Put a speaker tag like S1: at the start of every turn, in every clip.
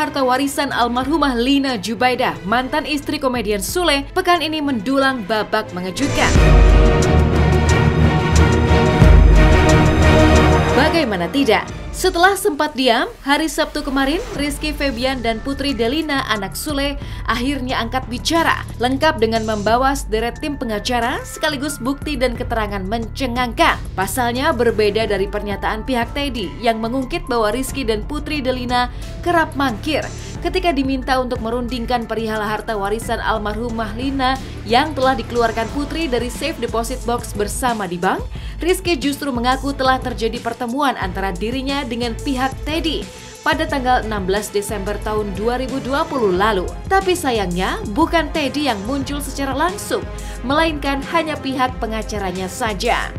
S1: harta warisan almarhumah Lina Jubaidah, mantan istri komedian Sule, pekan ini mendulang babak mengejutkan. Bagaimana tidak? Setelah sempat diam, hari Sabtu kemarin, Rizky Febian dan Putri Delina, anak Sule, akhirnya angkat bicara, lengkap dengan membawa sederet tim pengacara sekaligus bukti dan keterangan mencengangkan. Pasalnya berbeda dari pernyataan pihak Teddy yang mengungkit bahwa Rizky dan Putri Delina kerap mangkir ketika diminta untuk merundingkan perihal harta warisan almarhumah Lina yang telah dikeluarkan Putri dari safe deposit box bersama di bank. Rizky justru mengaku telah terjadi pertemuan antara dirinya dengan pihak Teddy pada tanggal 16 Desember tahun 2020 lalu. Tapi sayangnya bukan Teddy yang muncul secara langsung, melainkan hanya pihak pengacaranya saja.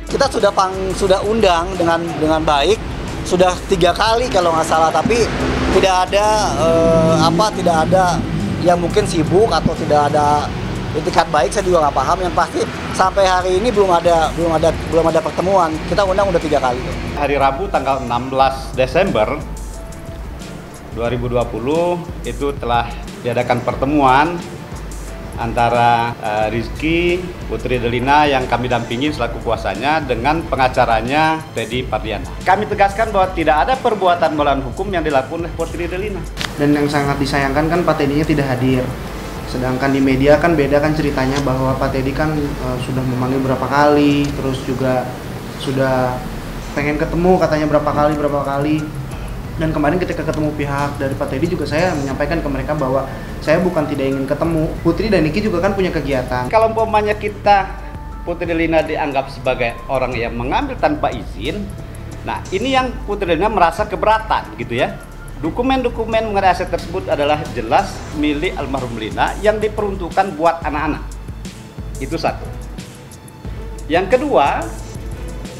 S2: Kita sudah undang dengan baik, sudah 3 kali kalau nggak salah, tapi tidak ada yang mungkin sibuk atau tidak ada itikat baik, saya juga nggak paham. Yang pasti sampai hari ini belum ada pertemuan. Kita undang udah 3 kali.
S3: Hari Rabu tanggal 16 Desember 2020 itu telah diadakan pertemuan antara Rizky, Putri Delina yang kami dampingi selaku kuasanya dengan pengacaranya Teddy Pardiana. Kami tegaskan bahwa tidak ada perbuatan melawan hukum yang dilakukan oleh Putri Delina.
S4: Dan yang sangat disayangkan kan Pak Teddy-nya tidak hadir. Sedangkan di media kan beda kan ceritanya bahwa Pak Teddy kan sudah memanggil berapa kali, terus juga sudah pengen ketemu katanya berapa kali. Dan kemarin ketika ketemu pihak dari Pak Teddy juga saya menyampaikan ke mereka bahwa saya bukan tidak ingin ketemu. Putri dan Niki juga kan punya kegiatan.
S3: Kalau umpamanya kita Putri Delina dianggap sebagai orang yang mengambil tanpa izin, nah ini yang Putri Delina merasa keberatan gitu ya. Dokumen-dokumen mengenai aset tersebut adalah jelas milik almarhum Lina yang diperuntukkan buat anak-anak. Itu satu. Yang kedua,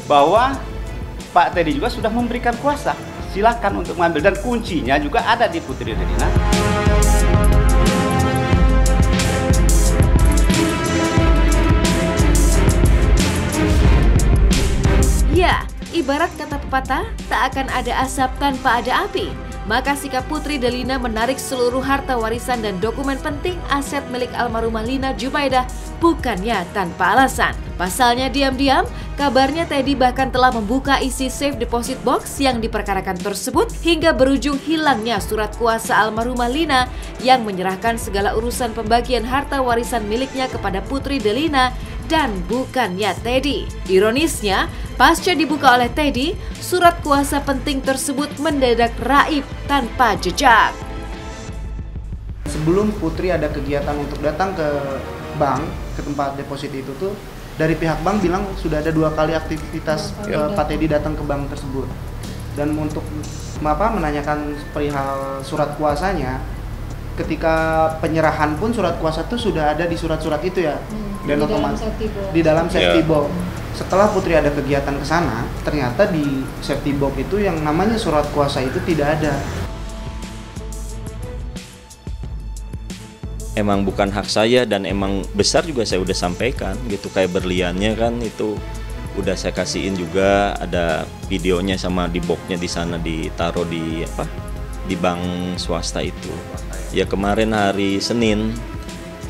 S3: bahwa Pak Teddy juga sudah memberikan kuasa. Silakan untuk mengambil, dan kuncinya juga ada di Putri Delina.
S1: Ya, ibarat kata pepatah, tak akan ada asap tanpa ada api. Maka sikap Putri Delina menarik seluruh harta warisan dan dokumen penting aset milik almarhumah Lina Jubaidah bukannya tanpa alasan. Pasalnya diam-diam, kabarnya Teddy bahkan telah membuka isi safe deposit box yang diperkarakan tersebut hingga berujung hilangnya surat kuasa almarhumah Lina yang menyerahkan segala urusan pembagian harta warisan miliknya kepada Putri Delina dan bukannya Teddy. Ironisnya, pasca dibuka oleh Teddy, surat kuasa penting tersebut mendadak raib tanpa jejak.
S4: Sebelum Putri ada kegiatan untuk datang ke bank, ke tempat deposit itu tuh, dari pihak bank bilang sudah ada 2 kali aktivitas Pak Teddy datang ke bank tersebut. Dan untuk menanyakan perihal surat kuasanya, ketika penyerahan pun surat kuasa itu sudah ada di surat-surat itu ya, dan otomatis di dalam safety box. Setelah Putri ada kegiatan ke sana, ternyata di safety box itu yang namanya surat kuasa itu tidak ada.
S5: Emang bukan hak saya dan emang besar juga saya udah sampaikan gitu, kayak berliannya kan itu udah saya kasihin juga, ada videonya sama di boxnya di sana ditaruh di di bank swasta itu. Ya kemarin hari Senin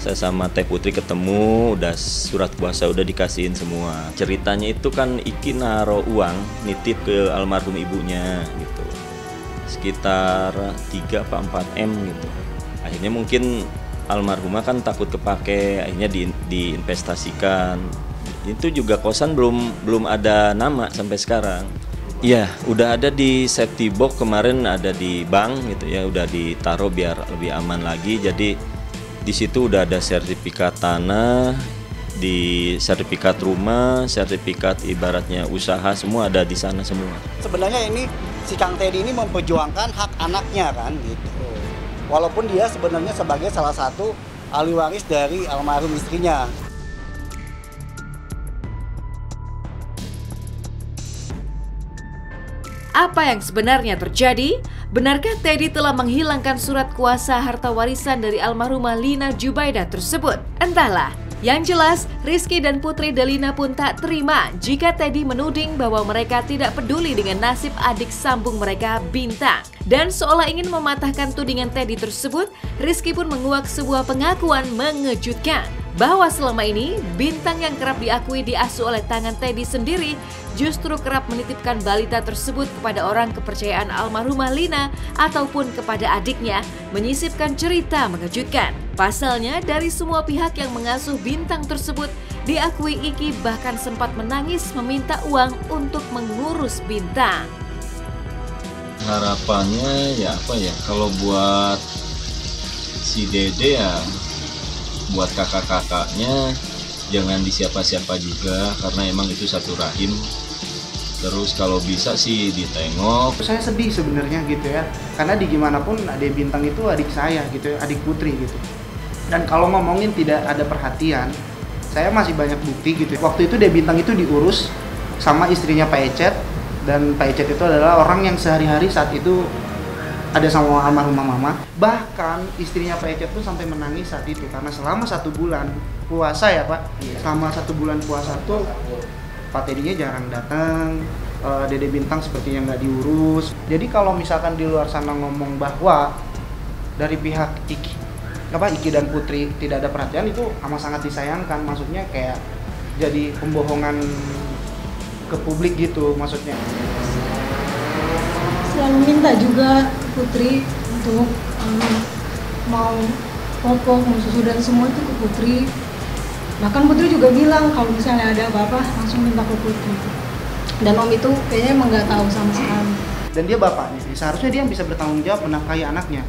S5: saya sama Teh Putri ketemu, udah surat kuasa udah dikasihin semua. Ceritanya itu kan Iki naro uang nitip ke almarhum ibunya gitu, sekitar 3 apa 4 M gitu. Akhirnya mungkin almarhumah kan takut kepake, akhirnya diinvestasikan. Itu juga kosan belum ada nama sampai sekarang. Iya, udah ada di safety box, kemarin ada di bank gitu ya, udah ditaruh biar lebih aman lagi. Jadi di situ udah ada sertifikat tanah, di sertifikat rumah, sertifikat ibaratnya usaha, semua ada di sana semua.
S2: Sebenarnya ini si Kang Teddy ini memperjuangkan hak anaknya kan gitu. Walaupun dia sebenarnya sebagai salah satu ahli waris dari almarhum istrinya.
S1: Apa yang sebenarnya terjadi? Benarkah Teddy telah menghilangkan surat kuasa harta warisan dari almarhumah Lina Jubaidah tersebut? Entahlah. Yang jelas, Rizky dan Putri Delina pun tak terima jika Teddy menuding bahwa mereka tidak peduli dengan nasib adik sambung mereka, Bintang. Dan seolah ingin mematahkan tudingan Teddy tersebut, Rizky pun menguak sebuah pengakuan mengejutkan bahwa selama ini Bintang yang kerap diakui diasuh oleh tangan Teddy sendiri justru kerap menitipkan balita tersebut kepada orang kepercayaan almarhumah Lina ataupun kepada adiknya, menyisipkan cerita mengejutkan. Pasalnya, dari semua pihak yang mengasuh Bintang tersebut, diakui Iki bahkan sempat menangis meminta uang untuk mengurus Bintang.
S5: Harapannya ya apa ya, kalau buat si Dede ya, buat kakak-kakaknya jangan disiapa-siapa juga, karena emang itu satu rahim. Terus kalau bisa sih ditengok.
S4: Saya sedih sebenarnya gitu ya, karena di gimana pun adik Bintang itu adik saya gitu ya, adik Putri gitu. Dan kalau ngomongin tidak ada perhatian, saya masih banyak bukti gitu. Waktu itu adik Bintang itu diurus sama istrinya Pak Ecet, dan Pak Ecet itu adalah orang yang sehari-hari saat itu ada sama almarhumah mama. Bahkan istrinya Pak Ecet tuh sampai menangis saat itu karena selama 1 bulan puasa ya Pak, selama 1 bulan puasa tuh Pak Teddy-nya jarang datang, Dede Bintang sepertinya nggak diurus. Jadi kalau misalkan di luar sana ngomong bahwa dari pihak Iki dan Putri tidak ada perhatian, itu amat sangat disayangkan. Maksudnya kayak jadi pembohongan ke publik gitu maksudnya.
S6: Selalu minta juga Putri untuk mau popok, mau susu dan semua itu ke Putri. Bahkan Putri juga bilang kalau misalnya ada apa-apa langsung minta ke Putri. Dan Om itu kayaknya emang nggak tahu sama sekali.
S4: Dan dia bapaknya, seharusnya dia yang bisa bertanggung jawab menafkahi anaknya.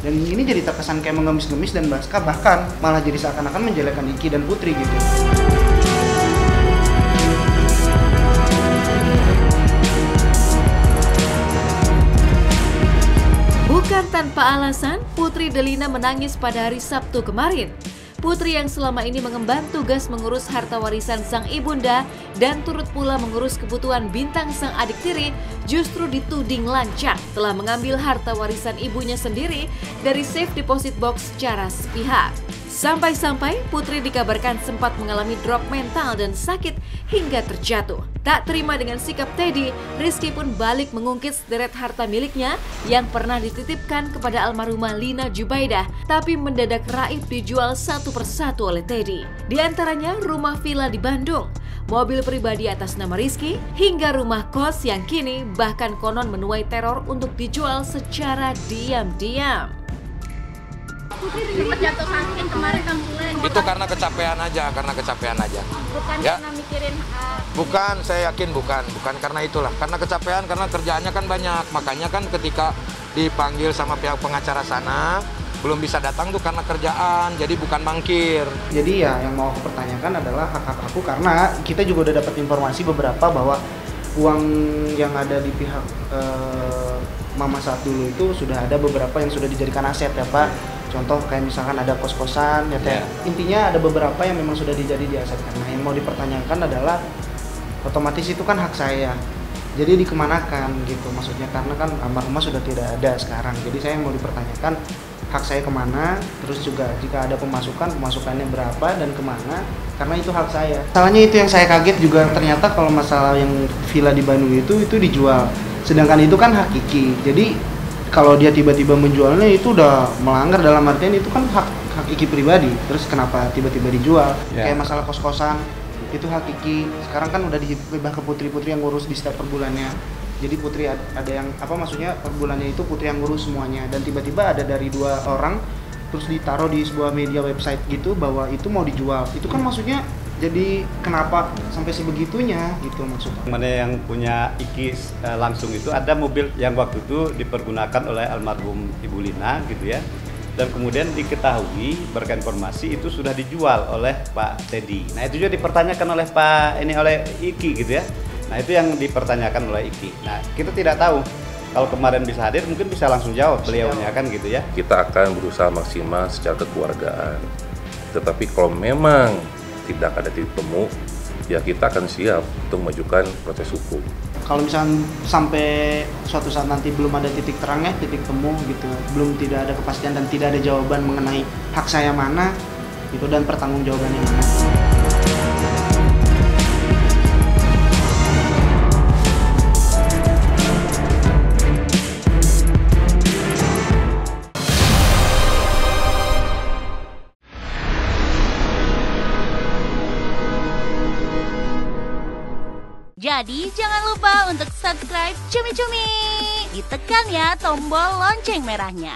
S4: Dan ini jadi terkesan kayak mengemis-gemis dan bahkan malah jadi seakan-akan menjelekkan Iki dan Putri gitu.
S1: Bukan tanpa alasan, Putri Delina menangis pada hari Sabtu kemarin. Putri yang selama ini mengemban tugas mengurus harta warisan sang ibunda dan turut pula mengurus kebutuhan Bintang sang adik tiri justru dituding lancang telah mengambil harta warisan ibunya sendiri dari safe deposit box secara sepihak. Sampai-sampai Putri dikabarkan sempat mengalami drop mental dan sakit hingga terjatuh. Tak terima dengan sikap Teddy, Rizky pun balik mengungkit sederet harta miliknya yang pernah dititipkan kepada almarhumah Lina Jubaidah, tapi mendadak raib dijual satu persatu oleh Teddy. Di antaranya rumah villa di Bandung, mobil pribadi atas nama Rizky, hingga rumah kos yang kini bahkan konon menuai teror untuk dijual secara diam-diam.
S7: Sempat jatuh sakit kemarin kan mulai.
S8: Itu karena kecapean aja,
S7: Bukan
S8: ya?
S7: karena mikirin
S8: Bukan, saya yakin bukan karena itulah. Karena kecapean, karena kerjaannya kan banyak. Makanya kan ketika dipanggil sama pihak pengacara sana, belum bisa datang tuh karena kerjaan, jadi bukan mangkir.
S4: Jadi ya yang mau aku pertanyakan adalah hak aku, karena kita juga udah dapat informasi beberapa bahwa uang yang ada di pihak Mama saat dulu itu sudah ada beberapa yang sudah dijadikan aset ya Pak. Contoh kayak misalkan ada kos-kosan ya Teh. Intinya ada beberapa yang memang sudah dijadi diasetkan. Nah yang mau dipertanyakan adalah otomatis itu kan hak saya. Jadi dikemanakan gitu maksudnya, karena kan almarhumah sudah tidak ada sekarang. Jadi saya mau dipertanyakan hak saya kemana, terus juga jika ada pemasukannya berapa dan kemana, karena itu hak saya. Masalahnya itu yang saya kaget juga, ternyata kalau masalah yang villa di Bandung itu dijual, sedangkan itu kan hak Iki. Jadi kalau dia tiba-tiba menjualnya itu udah melanggar, dalam artian itu kan hak Iki pribadi, terus kenapa tiba-tiba dijual? Kayak masalah kos-kosan itu hak Iki, sekarang kan udah dihibah ke Putri yang ngurus di setiap per bulannya. Jadi Putri ada yang maksudnya per bulannya itu Putri yang ngurus semuanya, dan tiba-tiba ada dari 2 orang terus ditaruh di sebuah media website gitu bahwa itu mau dijual. Itu kan maksudnya jadi kenapa sampai sebegitunya gitu maksudnya.
S3: Mana yang punya Iki langsung itu ada mobil yang waktu itu dipergunakan oleh almarhum Ibu Lina gitu ya. Dan kemudian diketahui berkat informasi itu sudah dijual oleh Pak Teddy. Nah itu juga dipertanyakan oleh oleh Iki gitu ya. Nah itu yang dipertanyakan oleh Iki. Nah kita tidak tahu, kalau kemarin bisa hadir mungkin bisa langsung jawab beliaunya kan gitu ya.
S9: Kita akan berusaha maksimal secara kekeluargaan. Tetapi kalau memang tidak ada titik temu, ya kita akan siap untuk mengajukan proses hukum.
S4: Kalau misalnya sampai suatu saat nanti belum ada titik terangnya, titik temu gitu, tidak ada kepastian dan tidak ada jawaban mengenai hak saya mana, itu dan pertanggungjawabannya mana.
S10: Jadi jangan lupa untuk subscribe Cumi Cumi. Ditekan ya tombol lonceng merahnya.